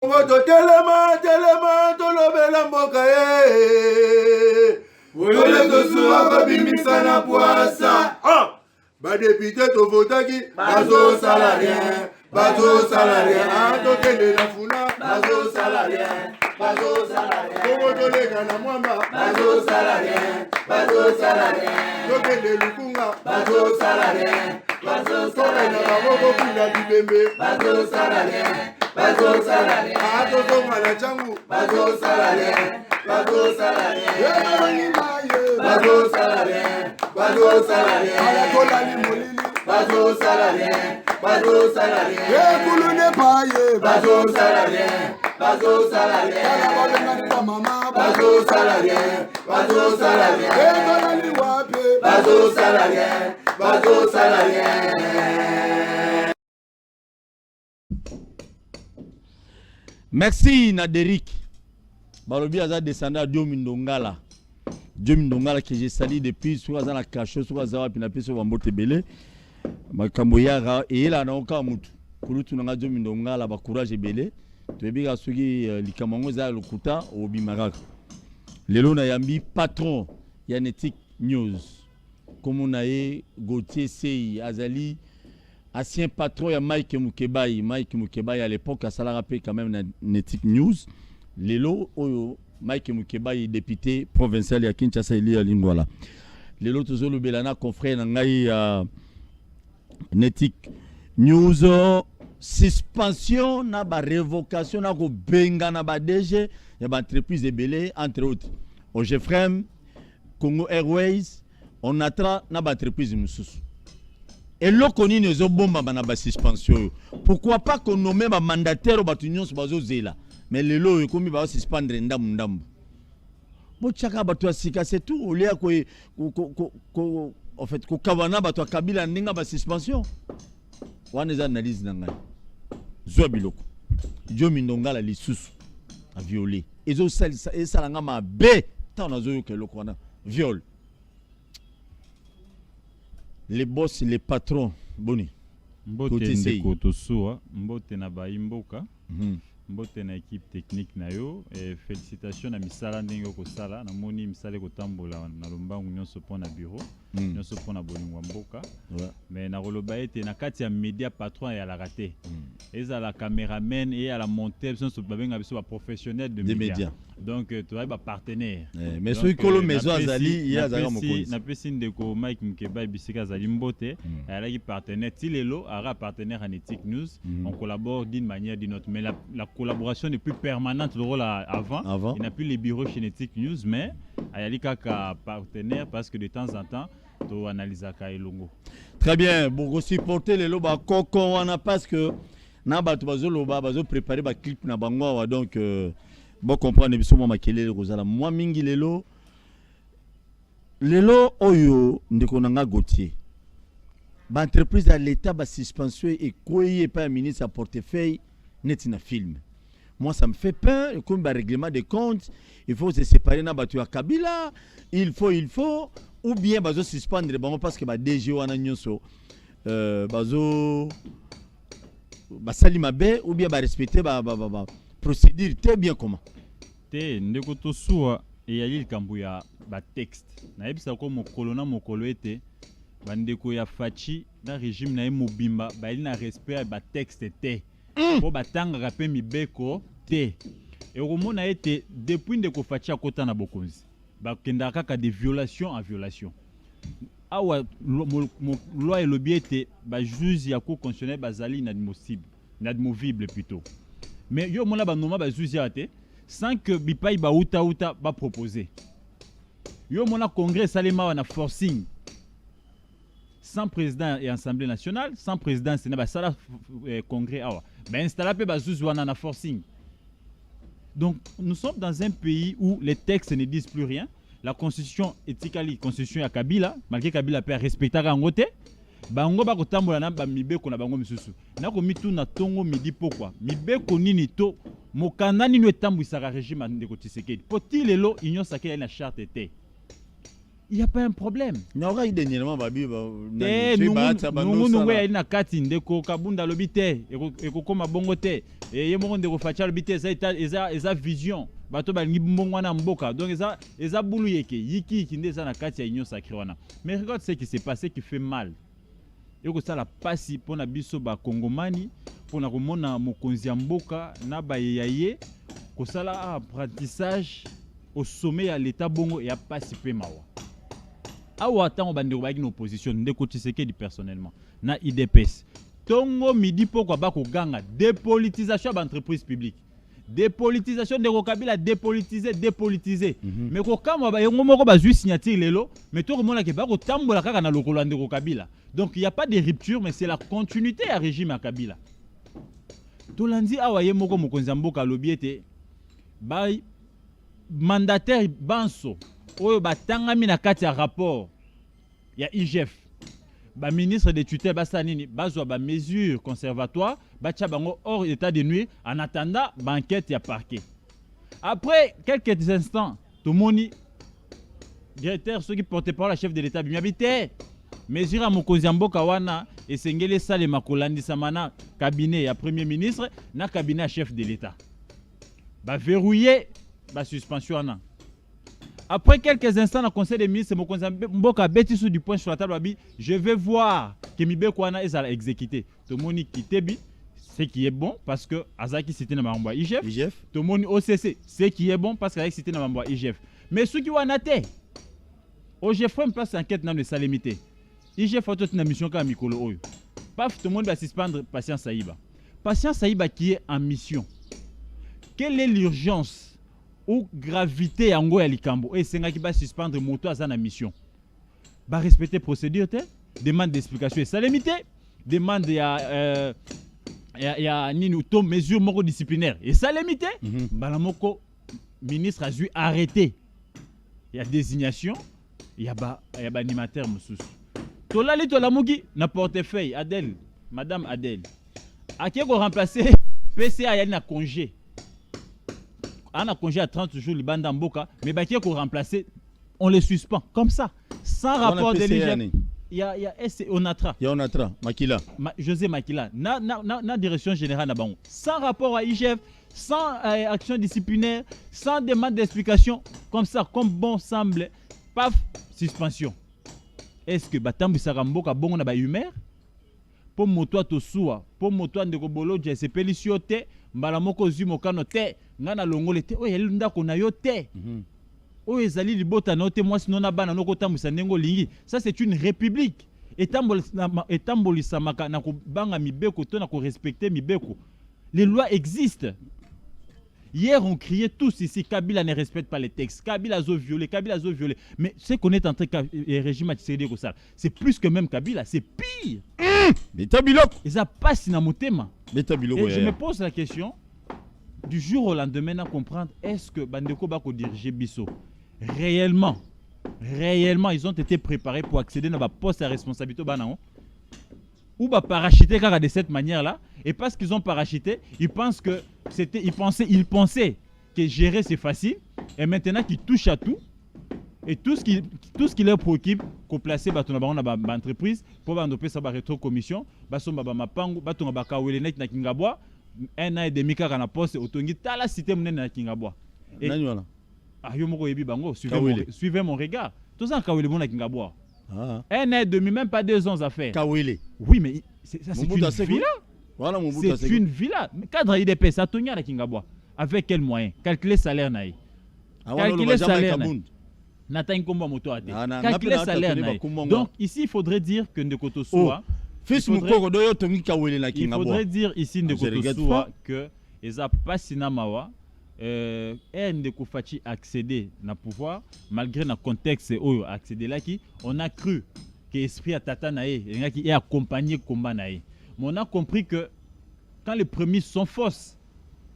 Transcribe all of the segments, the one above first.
Moto telema tolobela mboka Oyole tosuwa babimisa na poasa Badepite tovotaki bazo salarien Tokende na funa bazo salarien Kongo tolega na mwamba bazo salarien Tokende lukunga bazo salarien Tokende na maboko kuna bibembe bazo salarien Ato mala changu bazo salarien Ala kola ni molili bazo salarien Kulune paye bazo salarien Ala babenga ni mama bazo salarien Kola ni wape bazo salarien Merci Naderic. Balobi aza descendant Dio Mindongala que j'ai sali depuis sur la cache sur za pina peso bambote belé. Makambo yara et la na oka mutu. Kulutu na Dio Mindongala ba courage belé. Tobiga sugi likamango za lokuta obimaraka. Lelo na yambi patron Yanetic News. Comme on a Gauthier Sey Azali ancien patron ya Mike Mukebai à l'époque à Salarapé quand même Netic News. Lelo oyo Mike Mukebai député provincial ya Kinshasa ili ya Lingwala. Lelo tozolo belana confrère na ngai Netic News suspension na ba révocation na ko benga na ba DG ya ba entreprise ebele entre autres. Ogefrem Congo Airways on atra na ba entreprise mususu. Et là, on a une suspension. Pourquoi pas qu'on nomme un mandataire au union sur zela. Mais le lot, comme il va suspendre ndam. Bon, chaka bato sika c'est tout. Au lieu en fait, ko kavana bato kabila ndinga ba suspension. Wana za analyse nanga. Zo biloko. Jo mindongala lisusu a violé. Ezo salanga ma be tant na zo yo ke lokwana viol. Les boss, les patrons, boni. Mbote ndeko tosuwa, mbote na baimboka, mbote na équipe technique na yo, et félicitations na misala ndenge ko sala, na moni misale ko tambola na lombangu nyonso pona bureau, nyonso pona bolingwa mboka. Mais na roloba ete na kati ya media patron ya la raté. Eza la caméraman et à la monteur sont babenga biso ba professionnel de médias. Donc tu as ba partenaire. Mais celui kolo maison azali ya zanga mokonzi. Na pesi ndeko Mike Mukeba bisika azali mbote, ala ki partenaire Tilelo ara partenaire à Netic News. On collabore d'une manière ou d'une autre, mais la collaboration n'est plus permanente le rôle avant. Il n'a plus les bureaux chez Netic News, mais ayali kaka partenaire parce que de temps en temps to analyser ka elongo. Très bien, bon supporter les loba koko wana parce que na bato bazoloba bazo préparer ba clip na bango donc bon comprendre biso moi makelele kozala moi mingi lelo oyo ndeko nanga Gauthier ba entreprise à l'état ba suspension et koyé pas ministre à portefeuille net na film. Moi ça me fait peur et comme ba règlement de compte il faut se séparer na bato ya Kabila il faut ou bien bazo suspendre bango parce que ba DG wana nyonso bazo basali mabe ou bien ba respecter ba procédure très bien comment te ndeko tosuwa et yali likambo ya ba texte na yebisa ko mokolo na mokolo ete bandeko ya fachi na régime na mobimba ba ili na respect ba texte te po batanga ka pe mibeko te et romona ete depuis ndeko fachi akota na bokonzi ba kenda kaka de violation en violation awa loi elobi ete ba juge ya cour constitutionnelle bazali inadmissible plutôt. Mais yo mona ba noma ba juge ya te sans que bipai ba uta ba proposer. Yo mona congrès salema wana forcing sans président et assemblée nationale, sans président sénat ba sala congrès awa. Ba installa pe ba juge wana na forcing. Donc nous sommes dans un pays où les textes ne disent plus rien. La constitution éthiquement constitution ya Kabila, malgré Kabila peut respecter rangote, bango ba kotambola na ba mibeko na bango misusu. Na ko mitu na tongo midi pourquoi? Mibeko nini to mokanda nini etambwisaka régime de Tshisekedi. Poti lelo union sacrée na charte était. il n'y a pas un problème. Non, il dernièrement babi nungu ya na kati ndeko kabunda lobite eko koma bongo te ye mo ndeko facha lobite eza vision bato balingi mbongo na mboka donc eza bulu yeke yiki kinde za na kati ya union sacrée wana. Mais regarde ce qui s'est passé qui fait mal. Yoko sala pasi pona biso ba kongomani pona komona mokonzi ya mboka na ba yaye ko sala apprentissage au sommet ya l'état bongo ya pasi pe mawa. Awa tango bandeko ba na opposition ndeko Tshisekedi personnellement na IDPS. Tongo midi poko ba ko ganga dépolitisation ba entreprise publique. Dépolitisation de Kabila dépolitiser. Mais ko kama ba yongo moko ba zui signature lelo, mais to komona ke ba ko tambola kaka na lokolo ndeko Kabila. Donc il y a pas de rupture mais c'est la continuité à régime à Kabila. Tolandi awa ye moko mokonzi mboka lobiete ba mandataire banso oyo batangami na kati ya rapport ya IGF. Ba ministre de tutelle basa nini bazwa ba mesures conservatoires bacha bango hors état de nuire en attendant banquette ya parquet. Après quelques instants tout moni directeur ceux qui portaient par la chef de l'état bihabité mesure à mokonzi mboka wana esengele sale makolandi samana cabinet ya premier ministre na cabinet ya chef de l'état ba verrouiller ba suspension wana. Après quelques instants, le conseil des ministres, Mboka bêti sous du point sur la table, je vais voir que Mibeko Wana est exécuté. Tout le monde qui ce qui est bon parce que Azaki c'était dans ma IGF. Tout le monde OCC, ce qui est bon parce qu'Azaki c'était dans ma IGF. Mais ceux qui ont naté, OGF une place enquête dans le salimité. IGF a toute une mission comme Mikolo. Paf, tout le monde va suspendre Patience Saïba. Patience Saïba qui est en mission. Quelle est l'urgence ou gravité yango ya likambo et senga ki ba suspendre moto aza na mission ba respecter procédure te demande d'explication et salemité demande ya nini to mesure moko disciplinaire et salemité bala moko ministre a dû arrêter ya désignation ya ba animateur mususu to la li to la mugi na portefeuille Adèle madame Adèle akie ko remplacer PCA ya na congé. On a congé à 30 jours le banda mboka mais bah qui est remplacé on les suspend comme ça sans rapport de l'IGF. Il y a Onatra. Il y a Onatra Makila. José Makila na direction générale na bango sans rapport à IGF, sans action disciplinaire, sans demande d'explication comme ça comme bon semble paf suspension. Est-ce que batambi saramboka bongo na ba humeur pour moto to soua pour moto ndeko bolo je se peliciote mbala moko zimo kano te ngana longole te oyo yeli ndako na yo te oyo ezali libota na te mwasi nona bana noko tambisa ndengo lingi. Ça c'est une république etambolisa maka na ko banga mibeko to na ko respecter mibeko. Les lois existent. Hier on criait tous ici Kabila ne respecte pas les textes, Kabila a violé. Mais ce qu'on est en train de régime Tshisekedi ça, c'est plus que même Kabila, c'est pire. Et ça passe dans mon thème. Et je me pose la question du jour au lendemain à comprendre est-ce que Bandeko Bako diriger Bisso réellement ils ont été préparés pour accéder à la poste à responsabilité banao ou parachuter de cette manière là et parce qu'ils ont parachuté ils pensent que ils pensaient que gérer c'est facile et maintenant qu'ils touchent à tout et tout ce qui leur préoccupe qu'on placer dans entreprise pour bandoper sa rétro commission basomba ba mapangu batonga bakawele net na Kingabwa 1 an et demi kaka na poste otongi tala cité munene na Kingabwa et yo moko yebi bango suivez mon regard tout ça kawele mon na Kingabwa 1 an et demi même pas 2 ans à faire kawele oui mais c'est une villa. Voilà mon bout. C'est une villa. Mais cadre IDP, ça tourne à Kingabwa. Avec quel moyen? Calculer salaire naï. Calculer salaire naï. N'atteint combat moto à calculer salaire naï. Donc ici il faudrait dire que Ndekoto Soua. Il faudrait dire ici Ndekoto Soua que eza pas sinamawa. Ndeko Fachi accéder na pouvoir malgré le contexte où accéder là qui on a cru que esprit à tata naï et accompagné combat naï. Mais on a compris que quand les prémices sont fausses,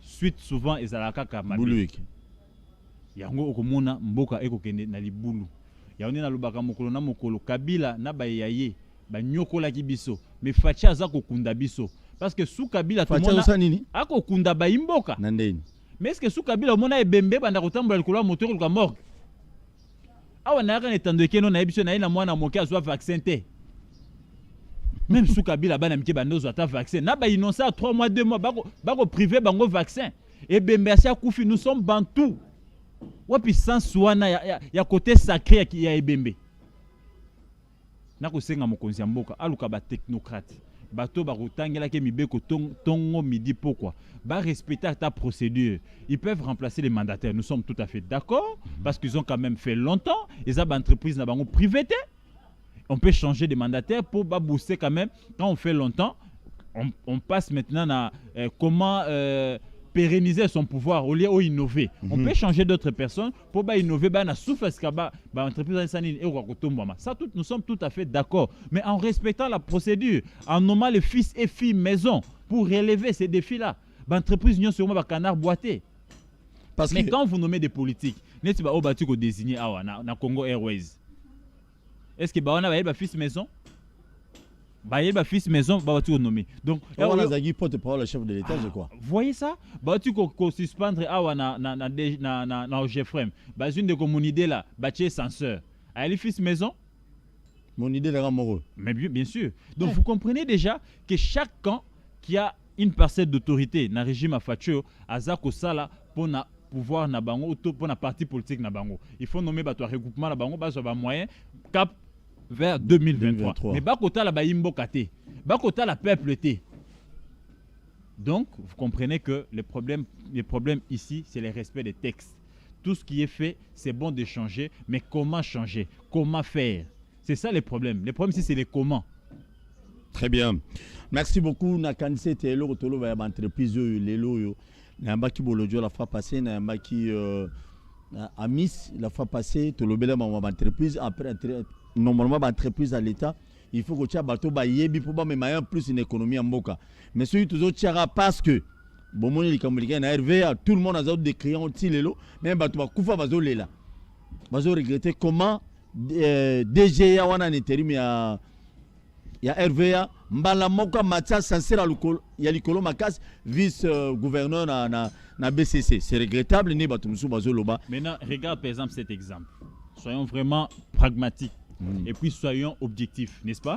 suite souvent ils allaient à Mabi. Yango okomona mboka ekokende na libulu. Yaone na lubaka mokolo na mokolo Kabila na bayaye ba nyokola kibiso. Mais Fachi azako kunda biso parce que sous Kabila tout le monde akokunda ba imboka. Mais est-ce que sous Kabila mona ebembe banda kotambola likolo moteur ko morgue? awa na yaka etando ekeno na ebiso na ina mwana moke azwa vaccin te. Même sous Kabila bana mike bandozo ata vaccin na ba innocent 3 mois 2 mois bako privé bango vaccin et bembersi akufi nous sommes bantou wapi sans wana ya côté sacré ya ebembe na ko senga mokonzi ya mboka aluka ba technocrate bato ba rotangela ke mibeko tongo midi pourquoi ba respecter ta procédure, ils peuvent remplacer les mandataires, nous sommes tout à fait d'accord parce qu'ils ont quand même fait longtemps, les entreprises na bango privé. On peut changer de mandataire pour booster quand même. Quand on fait longtemps, on passe maintenant à comment pérenniser son pouvoir au lieu d'innover. On peut changer d'autres personnes pour innover. Ça, nous sommes tout à fait d'accord. Mais en respectant la procédure, en nommant les fils et filles maison pour relever ces défis-là, l'entreprise n'y a sûrement pas canard boité. Mais quand vous nommez des politiques, n'est-ce pas au désigné na Congo Airways? Est-ce que on a ba fils maison? Ba fils maison ba tu nommé. Donc on a zagi porte-parole le chef de l'État, je crois. Voyez ça? Ba tu ko suspendre awa na Jeffrem. Ba une de mon idée là, ba tu censeur. Ali fils maison? Mon idée là amoureux. Mais bien sûr. Donc vous comprenez déjà que chaque camp qui a une parcelle d'autorité dans le régime Afacho azako sala pour na pouvoir na bango pour na parti politique na bango. Il faut nommer bato regroupement na bango baso ba moyen cap vers 2023. Mais bakota la baimbo kate. Bakota la peuple té. Donc vous comprenez que les problèmes ici c'est le respect des textes. Tout ce qui est fait, c'est bon de changer, mais comment changer? Comment faire? C'est ça les problèmes. Les problèmes ici c'est les comment. Très bien. Merci beaucoup Nakanise Telo Rotolo va entreprise lelo yo. Nambaki Bolodio la fois passée, Nambaki Amis la fois passée, Tolobela ma entreprise après normalement entreprise à l'état, il faut que tu aies bateau ba yebi pour ba mais plus une économie en boka. Mais celui toujours tiara parce que bon mon les Camerounais na RVA tout le monde a des clients lelo, mais bateau ba kufa bazo lela. Bazo regretter comment DGA wana intérim ya RVA mbala moka Mathias Sansera ya likolo makas vice gouverneur na BCC. C'est regrettable ni bateau musu bazo loba. Maintenant regarde par exemple cet exemple. Soyons vraiment pragmatiques. Et puis soyons objectifs, n'est-ce pas?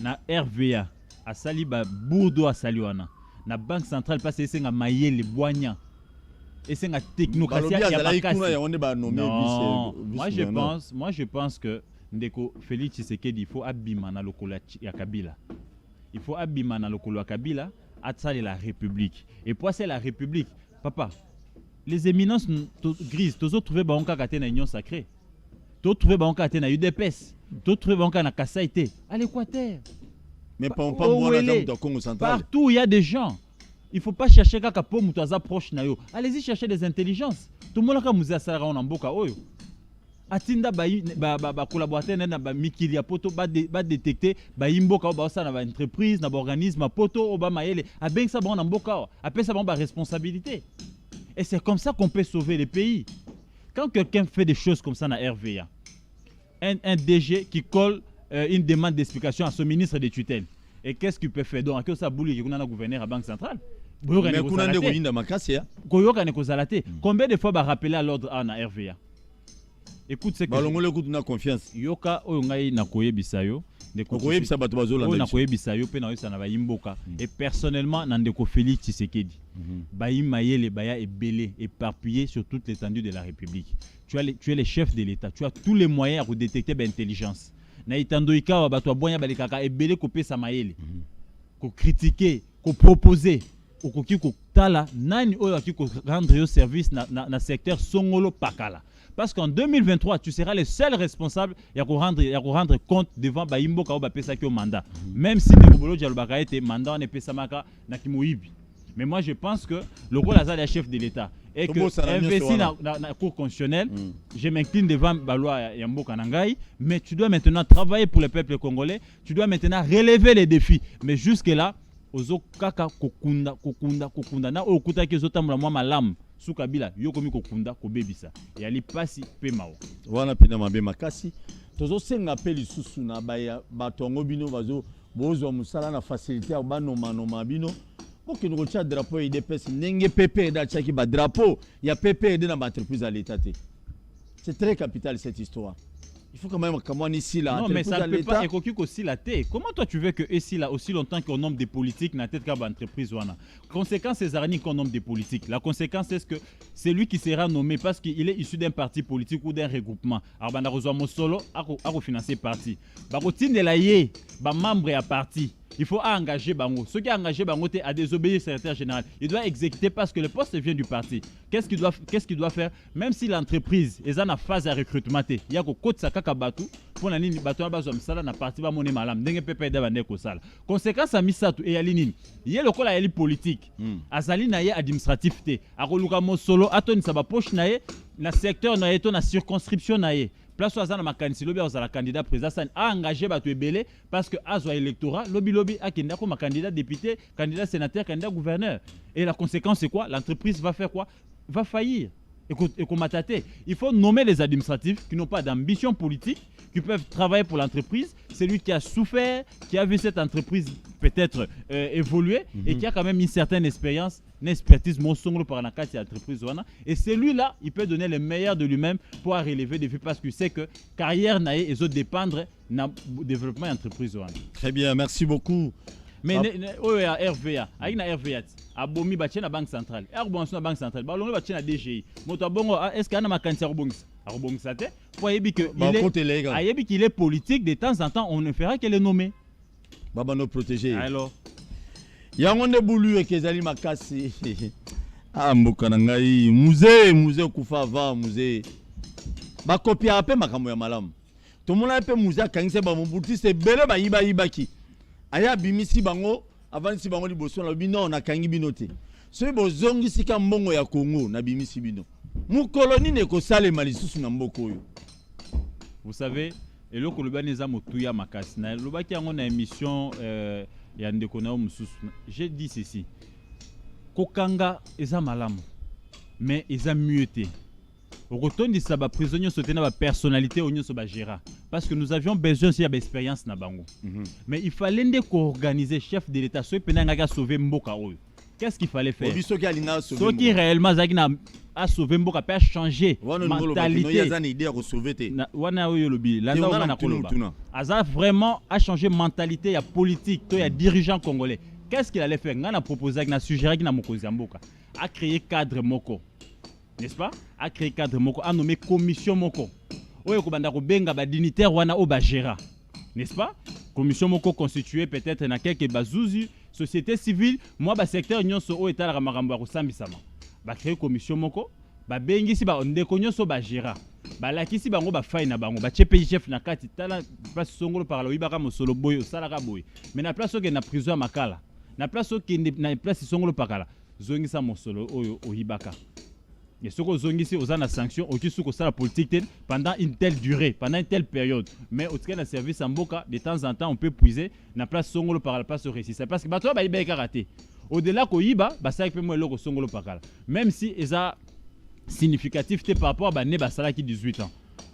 Na RVA, à Saliba, Bourdo à Saliwana, na Banque Centrale, parce que c'est un maillé les boignants. Et c'est un technocratie. Non, moi je pense que Ndeko Félix Tshisekedi, il faut abîmer na lokolo ya Kabila. Il faut abîmer na lokolo ya Kabila, à la République. Et pour c'est la République, papa, les éminences grises, tous autres trouvé banka kate na union sacrée. Tu trouves banca na UDPS, tu trouves banca na Kassaïté, à l'Équateur. Mais pas au Congo central. Partout il y a des gens. Il faut pas chercher kaka po mutaza proche na yo. Allez-y chercher des intelligences. Tout le monde ka muza sara on mboka oyo. Atinda ba collaborateur na ba mikili ya poto ba détecter ba imboka ba ça na ba entreprise na ba organisme poto ba mayele. A ben ça ba na mboka. Après ça ba responsabilité. Et c'est comme ça qu'on peut sauver les pays. Quand quelqu'un fait des choses comme ça dans RVA, un DG qui colle une demande d'explication à son ministre de tutelle, et qu'est-ce qu'il peut faire? Donc, à quoi ça boule qu'il y a un gouverneur à la Banque Centrale? Combien de fois va rappeler à l'ordre à RVA? Écoute ce que je confiance. Yoka oyongai na koye bisayo. Et personnellement, Nandeko Félix Tshisekedi, Baïm Mayele Baya est belé, éparpillé sur toute l'étendue de la République. Tu es le chef de l'État, tu as tous les moyens pour détecter l'intelligence. Naïtandoïka, Bato Boya Balikaka est belé kopé Samayele, ko critiquer, ko proposer, ko tala, nani oyo ki ko rendre au service na secteur Songolo Pakala. Parce qu'en 2023, tu seras le seul responsable à rendre compte devant Baimbo Kao Bapesa qui au mandat. Même si Nebobolo Djalobaka était mandat, on est Pesamaka Nakimoïbi. Mais moi, je pense que le rôle de chef de l'État et que investi dans la Cour constitutionnelle, je m'incline devant Baloua Yambo Kanangaï, mais tu dois maintenant travailler pour le peuple congolais, tu dois maintenant relever les défis. Mais jusque-là, Ozo Kaka Kokunda, na Okuta Kizotam la Malam. Soukabila, yokomi kokunda kobebisa. Et ali pasi pe mao. Wana pina mabe makasi. Tozo senga pe lisusu na baya batongo bino bazo bozo musala na facilité ba noma bino. Pour nous retient drapeau et des personnes n'engé PP da chaki ba drapeau, il y a PP de na entreprise à l'état. C'est très capital cette histoire. Il faut quand même qu'on ici là. Non, mais ça ne peut pas écoquer aussi la tête. Comment toi tu veux que ici là aussi longtemps qu'on nomme des politiques na tête qu'à entreprise wana. Conséquence c'est Zarani qu'on nomme des politiques. La conséquence c'est que c'est lui qui sera nommé parce qu'il est issu d'un parti politique ou d'un regroupement. Alors bana rejoint mon solo à financer parti. Ba rotine la yé, ba membre à parti. Il faut engager Bango. Ceux qui ont engagé Bango à désobéir au secrétaire général. Il doit exécuter parce que le poste vient du parti. Qu'est-ce qu'il doit faire? Même si l'entreprise est en phase de recrutement, il y a que côté Sakaka Batu pour la ligne Batu Abazom Sala na parti ba moné malam. Dengue pepe da bande ko sala. Conséquence à Misatu et à Linine. Il y a le col à eli politique. Azali na ye administratif te. A roluka mo solo atoni saba poche na ye na secteur na ye to na circonscription na ye. Place à ma candidat président a engagé Batou Ebele parce que à électorat lobby a kenda comme candidat député, candidat sénateur, candidat gouverneur. Et la conséquence c'est quoi? L'entreprise va faire quoi? Va faillir. Et comme il faut nommer les administratifs qui n'ont pas d'ambition politique, qui peuvent travailler pour l'entreprise. C'est lui qui a souffert, qui a vu cette entreprise peut-être évoluer et qui a quand même une certaine expérience, une expertise monsongle par la entreprise. Et celui-là, il peut donner le meilleur de lui-même pour relever des défis parce qu'il sait que carrière n'a et autres dépendre du développement de l'entreprise. Très bien, merci beaucoup. Mais RVA, avec la RVA, abomi batche na banque centrale. Arbonso na banque centrale. Ba longo batche na DGI. Moto bongo est-ce qu'il y a na makanti arbongisa? Arbongisa te. Pour yebi que il est politique de temps en temps, on ne fera que le nommer. Baba no protéger. Alors yangonde bulu e kezali makasi. Ah mboka na ngai musée kufa va musée. Ba copier pe makambo ya malamu. To mona pe musée kangise ba mobuti se bele ba yibaki. Aya bimisi bango avant si bango liboso na bino na kangi binote. So bozongi sika mbongo ya Congo na bimisi bino. Mu koloni ne ko sale malisusu na mboko yo. Vous savez, et le Kolobaneza Motuya Makasina, le baki en a émission ya ndekona mususu. J'ai dit ceci. Kokanga eza malamu, mais eza mieuté. Au retour de ça, prisonnier sauté na personnalité au niveau de Gérard. Parce que nous avions besoin aussi d'expérience na bango. Mais il fallait organiser chef de l'État. Ceux qui ont sauvé Mboka. Qu'est-ce qu'il fallait faire? Ceux qui réellement a sauvé Mboka peut changer mentalité. Aza vraiment a changé mentalité ya politique, ya dirigeant congolais. Qu'est-ce qu'il allait faire? On a proposé na suggéré na Mokozi Mboka a créé cadre Moko. N'est-ce pas? A créé cadre Moko, a nommé commission Moko. Oyo kobanda ko benga ba dignitaire wana o ba gérant. N'est-ce pas? Commission Moko constituée peut-être na quelques bazuzi, société civile, moi ba secteur nyonso o etala makambo ko sambisama. Ba créé commission Moko, ba bengi si ba ndeko nyonso ba gérant. Ba lakisi bango ba fay na bango, ba chepe chef na kati tala place songolo par lo ibaka mosolo boyo salaka boy. Mais na place oke na prison makala. Na place oke na place songolo pakala. Zongisa mosolo oyo oyibaka. Et ce qu'on a ici, on a sanction, on a la politique pendant une telle durée, pendant une telle période. Mais au cas de service en Boka, de temps en temps, on peut puiser la place Songolo par la place au récit. C'est parce que toi, il y a raté. Au-delà qu'on y va, ça peut moins le Songolo par là. Même si ils ont significatif par rapport à Neba Sala qui 18 ans.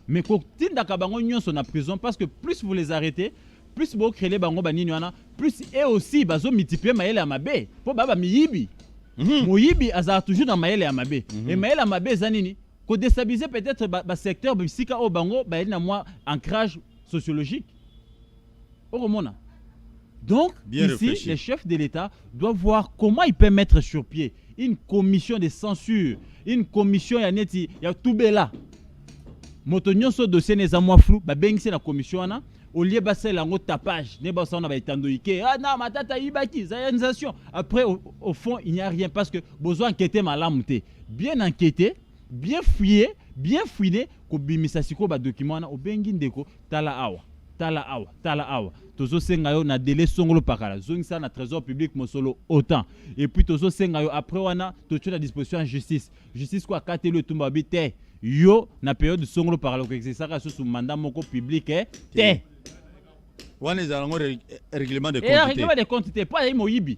Mais quand tu as en prison, parce que plus vous les arrêtez, plus vous créez les bango baniniwana, plus et aussi bazo multiplier maël à mabe pour baba miyibi. Moyibi aza toujours dans maël à mabe. Et maël à mabe zanini ko déstabiliser peut-être ba secteur bisika au bango ba na moi ancrage sociologique. Oromona. Donc bien ici réfléchi. Les chefs de l'État doivent voir comment ils peuvent mettre sur pied une commission de censure, une commission ya neti ya tubela. Moto nyonso dossier neza moi flou ba bengisi na commission wana. Au lieu de lango tapage, ne pas na baitandouike. Ah non, matata ibaki, zayanisation. Après, au fond, il n'y a rien parce que besoin enquêter malamouté. Bien enquêter, bien fouiller, bien fouiner, ko bimisa siko ba document na obengi ndeko tala awa. Tozo senga yo na délai songolo pakala. Zongisa na trésor public mosolo autant. Et puis tozo senga yo après wana tocho la disposition en justice. Justice quoi katelo tumba bité. Yo na période songolo pakala ko exercer sous mandat moko public té. Wana ezalongo règlement de compte. Et règlement de compte pas y moyibi.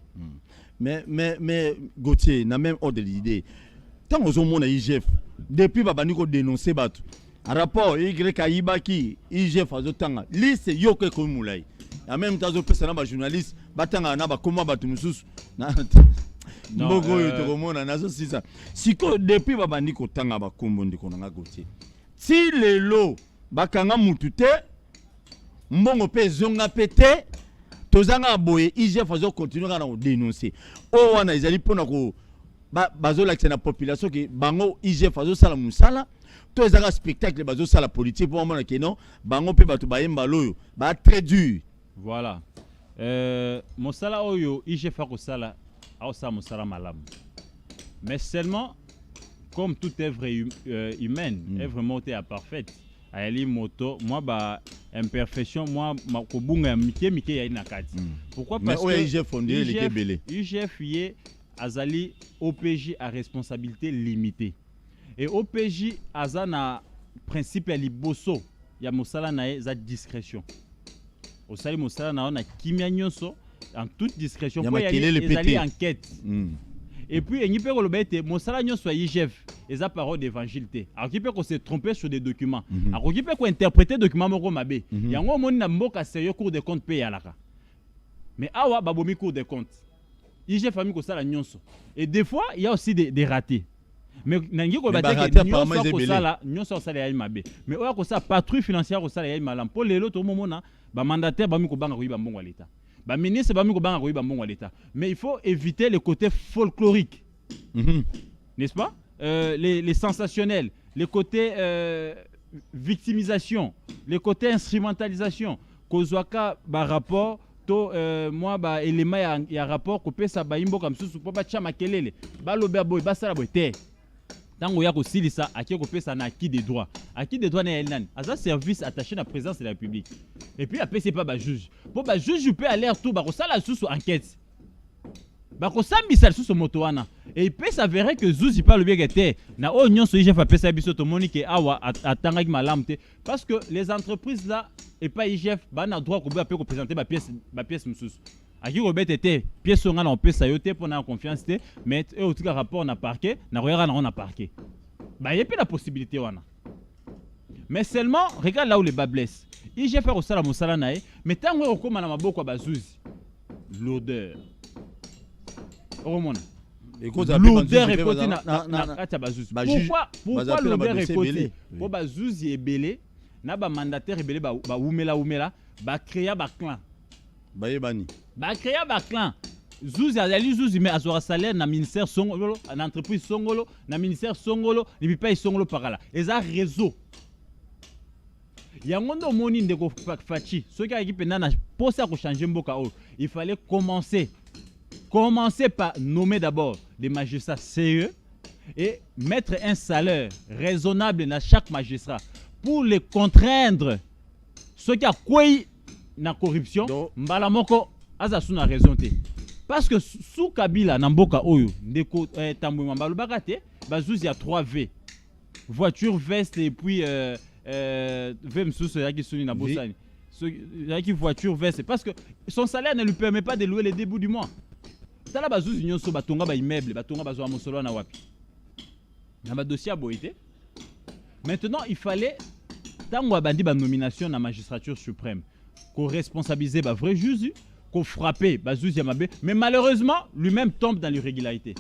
Mais Gauthier na même ordre d'idée. Tant aux hommes IGF depuis babani ko dénoncer batu. Un rapport YKIBaki IGF azotanga liste yoke ko mulai. En même temps zo pesa na ba journaliste batanga na ba koma batu mususu. Mboko yo to komona nazo sisa. Siko depuis babani ko tanga ba kombo ndiko na Gauthier. Si lelo bakanga mutu te mbongo pe zonga pete tozanga boye IGF azo continuer na dénoncer o wana ezali pona ko bazo lakisa na population que bango IGF azo sala musala to ezanga spectacle bazo sala politique pour mona que non bango pe batu bayemba loyo ba très dur. Voilà. Mosala oyo IGF ko sala au sa mosala malam. Mais seulement comme toute œuvre humaine, œuvre montée à parfaite. Ayali moto, moi ba imperfection, moi ma kobunga mike ya inakati. Pourquoi? Parce que IGF on dirait les kebele. IGF yé azali OPJ à responsabilité limitée. Et OPJ azana principe ya liboso ya mosala na za discrétion. Osali mosala na ona kimia nyonso en toute discrétion pour y aller enquête. Et puis il peut que mosala nyonso ya IGF eza parole d'évangile te. Alors qui peut qu'on se tromper sur des documents. Alors qui peut qu'on interpréter documents moko mabe. Yango moni na mboka sérieux cours de compte paye alaka. Mais awa babomi cours de compte. IGF famille ko sala nyonso. Et des fois il y a aussi des ratés. Mais nangi ko bateke nyonso ko sala ya mabe. Mais oya ko sala patrouille financière ko sala ya malam. Pour lelo to momona ba mandataire bami ko banga ko yiba mbongo l'état. Ba ministre bami ko banga ko yiba mbongo l'état. Mais il faut éviter le côté folklorique. N'est-ce pas? Les sensationnels, les côtés victimisation, les côtés instrumentalisation. Kozwaka ba rapport to moi ba élément ya rapport ko pesa ba imbo comme sous po ba chama kelele. Ba lobe boy ba sala boy te. Tango ya ko silisa aki ko pesa na acquis des droits. Acquis des droits na elnan. Asa service attaché à la présidence de la République. Et puis après c'est pas ba juge. Pour ba juge peut aller tout ba ko sala sous enquête. Ba ko sambisa sous moto wana. Et il peut s'avérer que Zouzi pas le bien était. Na o nyon so IGF a pesa biso to monique awa atanga ki malamte parce que les entreprises là et pas IGF ba na droit ko peut présenter ma pièce msous. Aki Robert était pièce on a on pesa yote pour na confiance té mais en tout cas rapport na parquet na roya na on a parquet. Ba y a pas la possibilité wana. Mais seulement regarde là où les bas blessent. IGF a osala mosala nae mais tango okoma na maboko ba Zouzi. L'odeur. Romona. L'odeur est côté na kata bazuzi. Pourquoi l'odeur est côté? Pour bazuzi ebele na ba mandataire ebele ba umela ba créer ba clan. Ba créer ba clan. Zuzi azali Zuzi mais azora salaire na ministère Songolo, na entreprise Songolo, na ministère Songolo, ni pas Songolo par là. Eza réseau. Yango ndo moni ndeko fachi. Ceux qui équipe na pour ça ko changer mboka o. Il fallait commencer par nommer d'abord des magistrats sérieux et mettre un salaire raisonnable dans chaque magistrat pour les contraindre. Ceux qui ont quoi na corruption, mbalamoko azasuna raison te. Parce que sous Kabila namboka oyo ndeko tambo mbalobaka te, bazuzi ya 3V. Voiture veste et puis VM sous yaki suni na bosani. Yaki voiture veste parce que son salaire ne lui permet pas de louer les débuts du mois. Tala bazuzi nyonso batonga ba immeuble, batonga bazwa mosolo na wapi. Na ba dossier boité. Maintenant, il fallait tango abandi ba nomination na magistrature suprême, qu'on responsabiliser ba vrai juge, qu'on frapper bazuzi ya mabe, mais malheureusement, lui-même tombe dans l'irrégularité.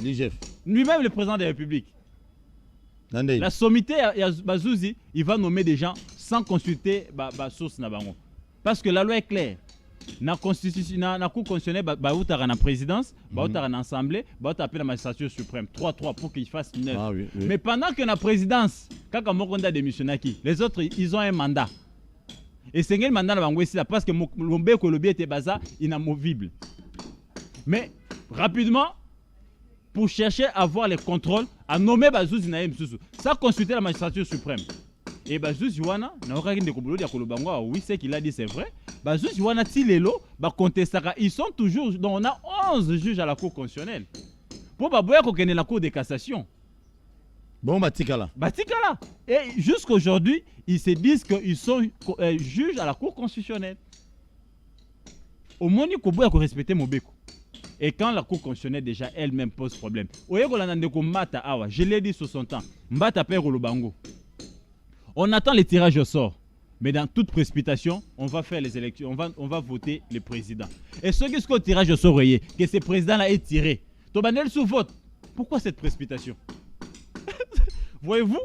L'IGF. Lui-même le président de la République. La sommité ya bazuzi, il va nommer des gens sans consulter ba source na bango. Parce que la loi est claire. Na constitution na cour constitutionnelle ba utara na présidence ba utara na assemblée ba utapela la magistrature suprême 3-3 pour qu'il fasse 9. Ah, oui. Mais pendant que la présidence kaka mokonda démissionnaki les autres ils ont un mandat et c'est un mandat na bango ici là parce que lombe ko lobi était baza inamovible. Mais rapidement pour chercher à avoir les contrôles à nommer bazuzi na msusu ça consulter la magistrature suprême. Et bazuzi wana na okaki ndeko bolodi ya kolobango oui c'est qu'il a dit c'est vrai. Bazuzi wana tilelo ba contestaka ils sont toujours donc on a 11 juges à la cour constitutionnelle. Pour baboya ko kene la cour de cassation. Bon batikala. Batikala. Et jusqu'aujourd'hui, ils se disent qu'ils sont juges à la cour constitutionnelle. Au moni ko boya ko respecter mobeko. Et quand la cour constitutionnelle déjà elle-même pose problème. Oyeko la ndeko mata awa, je l'ai dit sur son temps. Mbata pe Rolobango. On attend les tirages au sort. Mais dans toute précipitation, on va faire les élections, on va voter le président. Et ce qui est au tirage au sort, que ce président-là est tiré. Tobanel sous vote. Pourquoi cette précipitation? Voyez-vous?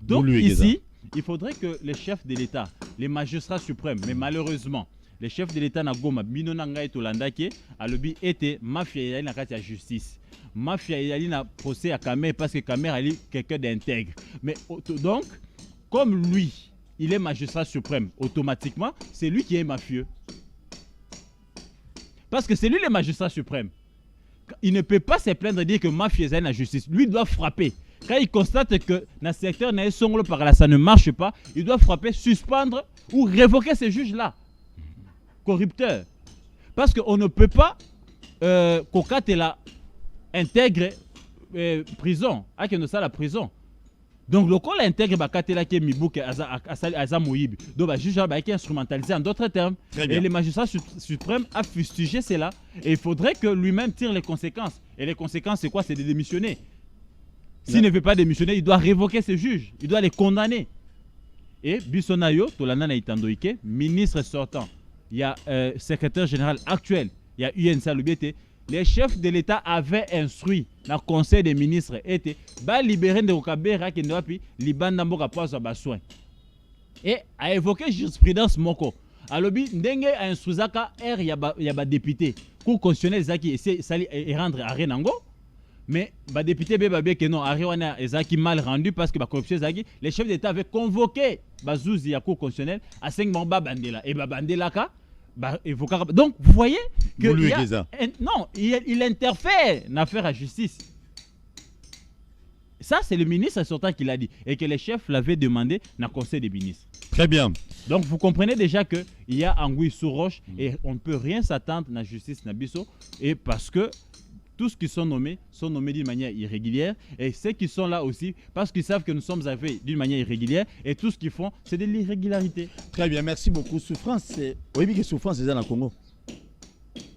Donc ici, il faudrait que les chefs de l'État, les magistrats suprêmes, mais malheureusement, les chefs de l'État na goma bino na ngai to landaki alobi était mafia yali na kati ya justice. Mafia yali na procès à Kamer parce que Kamer ali quelqu'un d'intègre. Mais donc comme lui, il est magistrat suprême, automatiquement, c'est lui qui est mafieux. Parce que c'est lui le magistrat suprême. Il ne peut pas se plaindre et dire que mafia est la justice. Lui doit frapper. Quand il constate que dans le secteur par là, ça ne marche pas, il doit frapper, suspendre ou révoquer ces juges-là. Corrupteurs. Parce qu'on ne peut pas Kokatela intègre prison. À qui ça la prison. Donc le col intègre Bakatela qui est Mibouk Aza Moïb. Donc le juge va être instrumentalisé en d'autres termes. Et le magistrat suprême a fustigé cela. Et il faudrait que lui-même tire les conséquences. Et les conséquences, c'est quoi? C'est de démissionner. S'il ne veut pas démissionner, il doit révoquer ses juges. Il doit les condamner. Et Bissonayo, Tolana Itandoike, ministre sortant, il y a secrétaire général actuel, il y a UNSA Lubiete. Les chefs de l'État avaient instruit dans le conseil des ministres était de libérer de Okabera qui ne pu libanda mboka poza bassoin. Et a évoqué jurisprudence moko. Alobi ndenge a instruisaka R yaba député. Cour constitutionnelle zaki essaie sali et rendre arrêt nango. Mais ba député bébé que non arrêt wana ezaki mal rendu parce que ba corruption zaki les chefs d'État avaient convoqué bazouzi ya cour constitutionnelle à 5 mamba bandela et ba bandela ka. Donc, vous voyez que il interfère dans l'affaire à justice. Ça, c'est le ministre sortant qui l'a dit. Et que les chefs l'avaient demandé dans le conseil des ministres. Très bien. Donc, vous comprenez déjà qu'il y a anguille sous roche et on ne peut rien s'attendre dans la justice Nabiso. Et parce que tous qui sont nommés d'une manière irrégulière. Et ceux qui sont là aussi, parce qu'ils savent que nous sommes arrivés d'une manière irrégulière. Et tout ce qu'ils font, c'est de l'irrégularité. Très bien, merci beaucoup. Souffrance, c'est... Oui, que souffrance, c'est dans le Congo.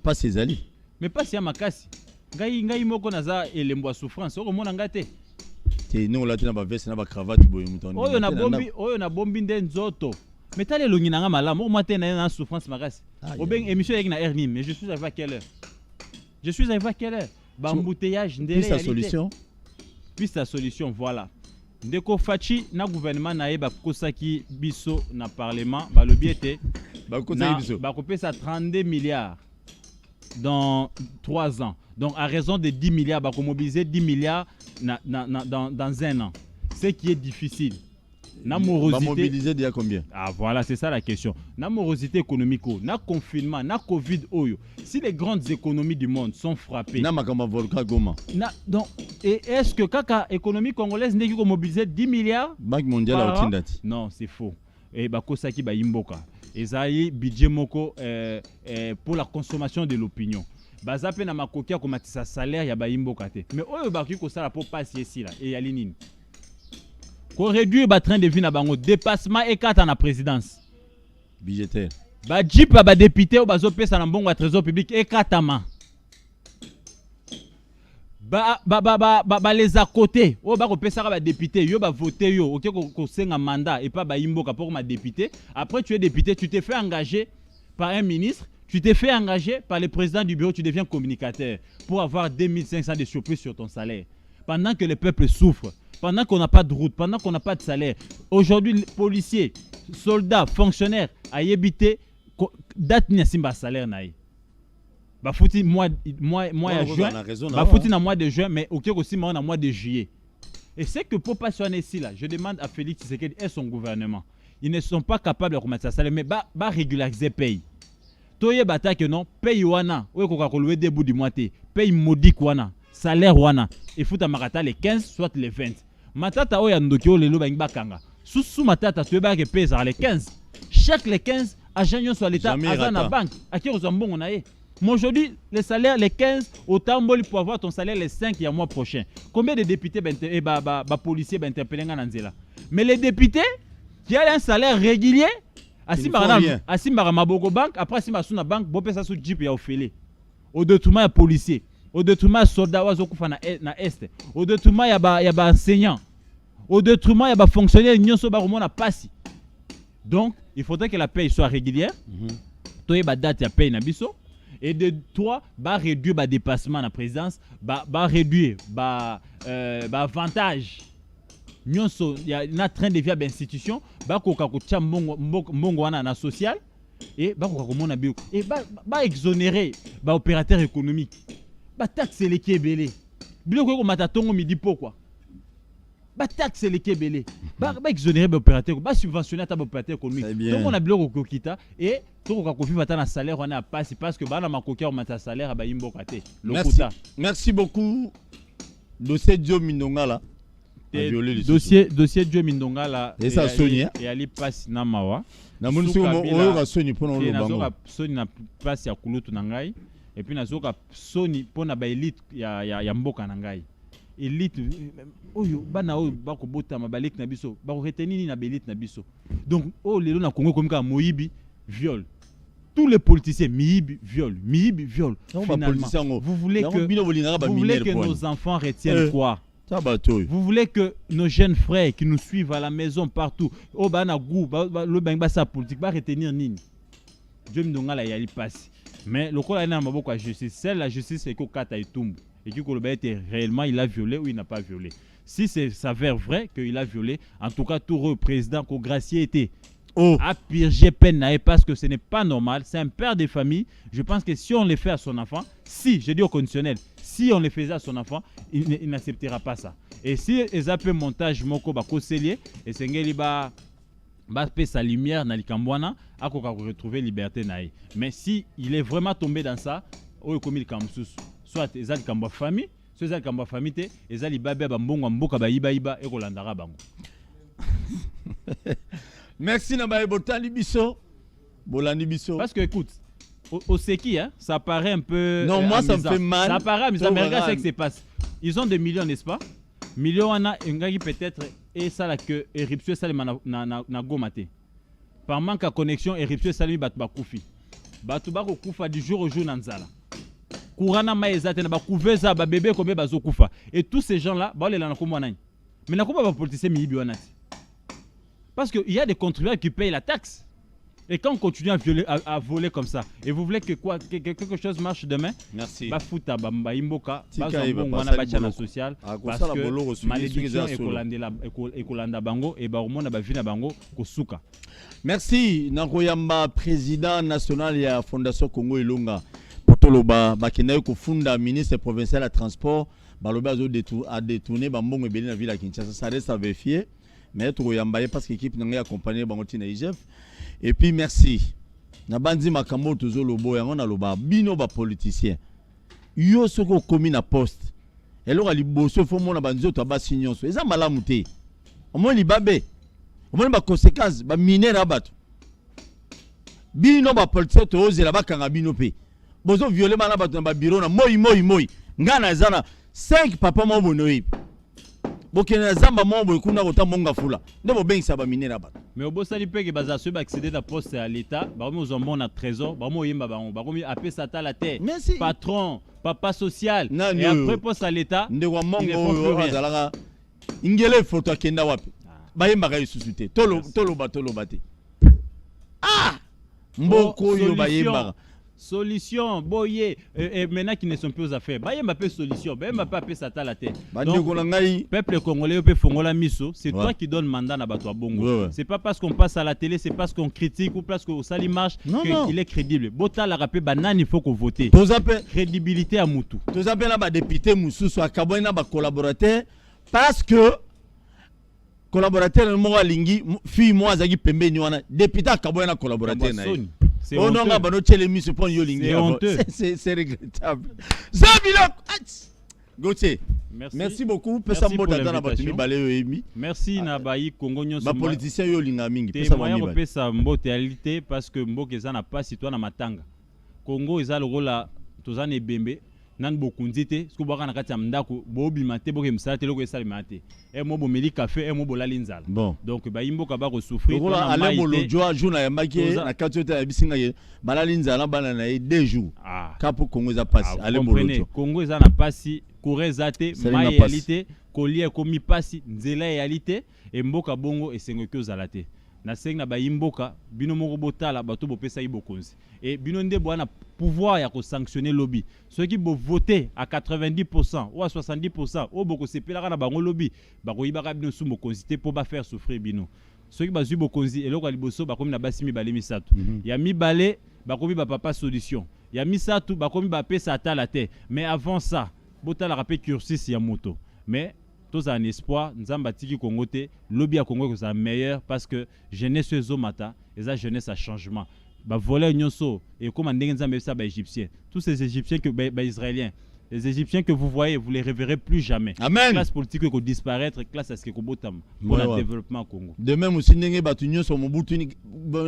Pas ses alliés. Mais pas si à Makassi. Ngai moko naza elembo souffrance. Oko mona ngate. Nous, là, tu n'as pas veste, tu n'as pas cravate. Oyo na bombi nde nzoto. Mais t'as les longi nanga malamu. Moi, tu as souffrance Makassi. Obeng émission avec na Ernim. Mais je suis arrivé à quelle heure? Je suis arrivé à quelle heure? Embouteillage, puis sa solution. Puis sa solution, voilà. Ndeko Fachi, na gouvernement na eba kosaki biso na parlement, ba le biete. Ba kopé ça 32 milliards dans 3 ans. Donc à raison de 10 milliards, ba mobiliser 10 milliards dans un an. Ce qui est difficile. Na morosité. Mobiliser déjà combien? Ah voilà, c'est ça la question. Na morosité économique, na confinement, na Covid oyo. Si les grandes économies du monde sont frappées. Na makamba volcan goma. Donc et est-ce que kaka économie congolaise n'est que mobiliser 10 milliards? Banque mondiale a otindati. Non, c'est faux. Et bakosaki ba imboka. Ezayi budget moko pour la consommation de l'opinion. Bazape na makokia ko matisa salaire ya ba imboka te. Mais oyo baki ko sala pour passer ici là et yali nini? Qu'on réduit le train de vie na bango dépassement et 4 à la présidence budgétaire ba jeep ba député ou bazo pesa na mbongo à trésor public et 4 ma ba les à côté o ba ko pesa ba député yo ba voter yo OK ko senga mandat et pas ba imboka pour ma député. Après tu es député, tu t'es fait engager par un ministre, tu t'es fait engager par le président du bureau, tu deviens communicateur pour avoir 2500 de surplus sur ton salaire pendant que le peuple souffre. Pendant qu'on n'a pas de route, pendant qu'on n'a pas de salaire. Aujourd'hui, policiers, soldats, fonctionnaires, à habité, date ni simba salaire naï. Bah fouti mois à juin, bah fouti na mois de juin, mais ok aussi mois na mois de juillet. Et c'est que pour passionner ici là, je demande à Félix Tshisekedi et son gouvernement, ils ne sont pas capables de remettre ça salaire, mais bah régulariser paye. Toye bata que non, paye wana, ou ko ka louer début du mois té, paye modique wana, salaire wana, il faut ta marata les 15 soit les 20. Matata oya ndokyo lelo ba kanga. Sous matata tu ba ke pesa les 15. Chaque les 15 agents yon soit l'état agent na banque. Aki ozambongo na ye. Mais aujourd'hui les salaires les 15 autant boli pour avoir ton salaire les 5 il y a mois prochain. Combien de députés policiers interpellés na nzela. Mais les députés qui a un salaire régulier Asimba Maboko banque après Simba suna banque bo pesa sous jeep ya ofele. Au détriment ya policier. Au détriment soldat wazokufa na est. Au détriment ya ba enseignant. Au détriment ya ba fonctionnaire nyonso ba remona passi. Donc, il faudrait que la paye soit régulière. Toye ba date ya paye na biso et de 3 ba réduire ba dépassement na présidence, ba réduire ba avantage nyonso ya na train de vie d'institution bakoka kotia mbongo wana na social et bakoka komona biloko et ba exonérer ba opérateur économique ba taxe eleki ebele biloko ko matatongo midi pourquoi ba taxe eleki ebele ba exonérer ba opérateur ba subventionner ta ba opérateur économique donc on a biloko ko kita et tokoka ko vivre na salaire wana a passe parce que bana makoki o mata salaire ba imboka te lokuta. Merci beaucoup. Dossier Dio Mindongala. Dossier Dio Mindongala et ça Sonia et ali passe na mawa na munsi o ka Soni pona lo bango na Soni na passe ya kulutu na ngai et puis nazoka Soni pona ba elite ya mboka na ngai elite oyo bana oyo bakobota mabalek na biso bako retenir ni na elite na biso donc lelo na Congo komika moyibi viol tous les politiciens miyibi viol finalement vous voulez que nos enfants retiennent quoi? Vous voulez que nos jeunes frères qui nous suivent à la maison partout, au Banagou, le Bangba sa politique, va retenir Nini. Dieu me donne la yali passe. Mais le cas n'a pas beaucoup de justice. Celle la justice c'est qu'au Kata et Toumb. Et que le était réellement il a violé ou il n'a pas violé. Si c'est s'avère vrai qu'il a violé, en tout cas tout le président qu'au gracier était à purger peine parce que ce n'est pas normal. C'est un père de famille. Je pense que si on le fait à son enfant, si je dis au conditionnel. Si on le faisait à son enfant, il n'acceptera pas ça. Et si ils appellent montage moko ba koselier et sengeli ba paix sa lumière na likambwana akoka retrouver liberté naï. Mais si il est vraiment tombé dans ça, o komi likamsusu. Soit ezali likamba famille, soit ezali likamba famille te, ezali babe ba mbongo mboka ba iba e kolandara bango. Merci na ba botali biso. Bolandi biso. Parce que écoute, au Seki, hein, ça paraît un peu. Non, moi amusant. Ça me fait mal. Ça paraît amusant, mais regarde ce qui se passe. Ils ont des millions, n'est-ce pas? Millions, on a un gars qui peut-être et ça là que éruption ça na gomate. Par manque de connexion, éruption ça lui bat bakoufi. Batuba ko kufa du jour au jour nanzala. Kurana maeza te na bakuveza ba bébé comme bazo kufa. Et tous ces gens là, ba les na komwa nani. Mais na komba ba politicien miyibi wanati. Parce que il y a des contribuables qui payent la taxe. Et quand on continue à voler comme ça, et vous voulez que quelque chose marche demain, merci. Bafuta bamba imboka, bazongwana social, parce que malédiction ekolanda bango et baromona bavina bango kosuka. Merci Nakoyamba, président national ya Fondation Congo Ilunga. Potoloba bakenda ko funda ministre provincial à transport, baloba a détourné bambongo ebeli na ville à Kinshasa, ça reste à vérifier. Mais Nakoyamba parce que l'équipe n'a accompagné bango tina IGF. Et puis merci. Nabandi makambo tozo lobo yango na loba bino ba politicien. Yo soko komi na poste. Elora liboso fo mona banzo to ba signonso. Eza malamu te. Omo libabe. Omo ba conséquences ba minera bato. Bino ba politicien to ozela ba kanga bino pe. Bozo violer mana bato na ba bureau na moi. Ngana ezana 5 papa mo bonoyi. Bokena zamba mombo ekuna kota monga fula ndebo bengisa ba minera ba mais obosali pe ke baza ceux accéder à poste à l'état ba mo zombo na trésor ba mo yemba bango ba komi apé sata la terre patron papa social et après poste à l'état ndeko mongo azalaka ingele photo kenda wapi ba yemba ka isusuté tolo bate mboko yo ba yemba solution boye et maintenant qui ne sont plus aux affaires ba yemba pe solution ba yemba pa pe sata la terre donc peuple congolais pe fongola miso c'est toi qui donne mandat na bato bongo c'est pas parce qu'on passe à la télé c'est parce qu'on critique ou parce que ça marche qu'il est crédible bota la rapé banani il faut qu'on voter crédibilité à mutu tous appelle là ba député mususu akabona na ba collaborateur parce que collaborateur mo alingi fille moi azaki pembeni wana député akabona na collaborateur na c'est regrettable. Gauthier, merci beaucoup. Merci Nabayi Congo Nyonso. Politicien yo linga mingi. Pesa mbotalité parce que mboka ezana pas citoyen na matanga. Congo eza le rôle la tozane bembe nan bokundi te siko baka na kati ya ndako bobi mate boke msala te loko esali mate. E mo bomeli café e mo bolali nzala. Bon. Donc ba imboka ba ko souffrir to na ale bolo joa jour na yambaki na kati ya bisinga ye balali nzala bana na 2 jours. Kapo Congo za passe ale bolo joa. Congo za na passe korezate mai réalité kolia komi passe nzela réalité et mboka bongo esengo ke ozala te. na seng na bayimboka bino moko botala bato bopesa ibokonzi et bino nde bwana pouvoir ya ko sanctionner lobby ceux qui bo voter à 90% ou à 70% o boko sepelaka na bango lobby bakoyibaka bino su mokonzi te po ba faire souffrir bino ceux qui bazui bokonzi eloko ya liboso bakomi na basi mibale misato ya mibale bakomi ba papa solution ya misato bakomi ba pesa atala te mais avant ça botala rapé cursus ya moto mais tous en espoir nzamba tiki Congo te lobby à Congo que meilleur parce que jeunesse zomata et ça jeunesse a changement ba voler nyonso et comme ndenge nzamba ça ba égyptien tous ces égyptiens que ba israéliens les égyptiens que vous voyez vous les reverrez plus jamais. Amen. Classe politique qui disparaître classe à ce que botam pour le développement Congo. De même aussi ndenge batu nyonso mobutu ni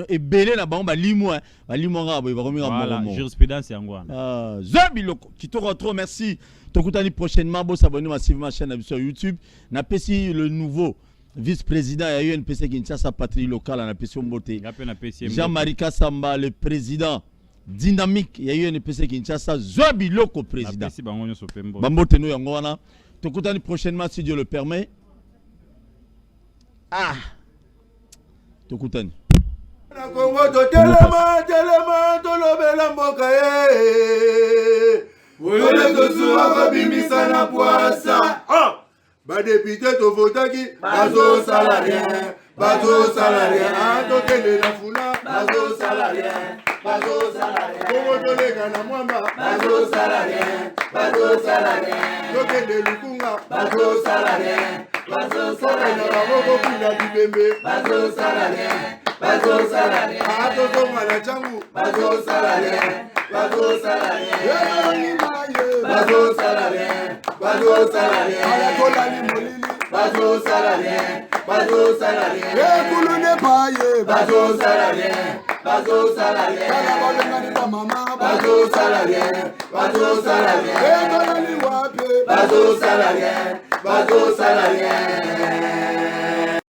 ebele na bango ba limwa ngabo ba komi voilà jurisprudence yangwana. Zabiloko kitoko trop merci. Tokutani prochainement bo s'abonner massivement à ma chaîne sur YouTube na pesi le nouveau vice-président à UNPC Kinshasa patrie locale na pesi Mbote. Jean-Marie Kassamba le président dynamique ya UNPC Kinshasa Zabiloko président. Bambote no yango wana. Tokutani prochainement si Dieu le permet. Ah. Tokutani. Na Congo to telema tolobela mboka ye. Oyole tozuwa babimisa na poasa. Ba député to votaki bazo salarié. Tokende na fula bazo salarié. Congo tolega na mwamba bazo salarié. Tokende lukunga bazo salarié. Na baboko kuna bibembe bazo salarié. Atoto mwana changu bazo salarié. Ayakola ni molili bazo salarié. Kulune paye bazo salarié. Kala balengani ba mama bazo salarié. Ekola ni wape bazo salarié.